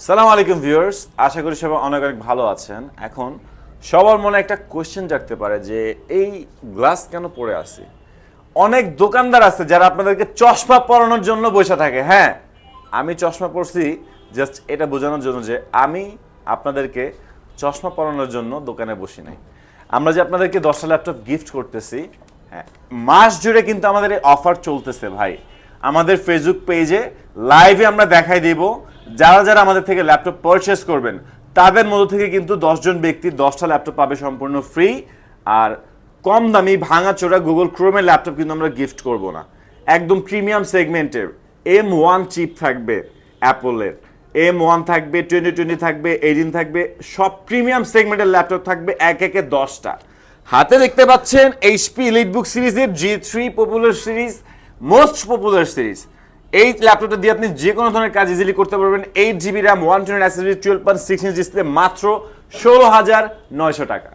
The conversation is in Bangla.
সালাম আলাইকুম ভিউয়ার্স, আশা করি সবাই অনেক অনেক ভালো আছেন। এখন সবার মনে একটা কোশ্চেন জাগতে পারে যে এই গ্লাস কেন পরে আছে। অনেক দোকানদার আছে যারা আপনাদেরকে চশমা পরানোর জন্য বসে থাকে। হ্যাঁ, আমি চশমা পরছি জাস্ট এটা বোঝানোর জন্য যে আমি আপনাদেরকে চশমা পরানোর জন্য দোকানে বসি নাই। আমরা যে আপনাদেরকে 10টা ল্যাপটপ গিফট করতেছি, হ্যাঁ, মাস জুড়ে কিন্তু আমাদের এই অফার চলতেছে ভাই। আমাদের ফেসবুক পেজে লাইভে আমরা দেখাই দিব যারা যারা আমাদের থেকে ল্যাপটপ পারচেস করবেন তাদের মধ্যে থেকে কিন্তু 10 জন ব্যক্তি 10টা ল্যাপটপ পাবে সম্পূর্ণ ফ্রি। আর কম দামি ভাঙাচোরা গুগল ক্রোমের ল্যাপটপ কিন্তু আমরা গিফট করব না। একদম প্রিমিয়াম সেগমেন্টের M1 চিপ থাকবে, অ্যাপলের M1 থাকবে, 2020 থাকবে, 18 থাকবে, সব প্রিমিয়াম সেগমেন্টের ল্যাপটপ থাকবে এক একে 10টা। হাতে দেখতে পাচ্ছেন এইচপি এলিটবুক সিরিজের G3 popular series, most popular series. এই ল্যাপটপটা দিয়ে আপনি যে কোনো ধরনের কাজ ইজিলি করতে পারবেন। 8GB RAM, 128 SSD, 12.6 inch display, মাত্র 16,900 টাকা।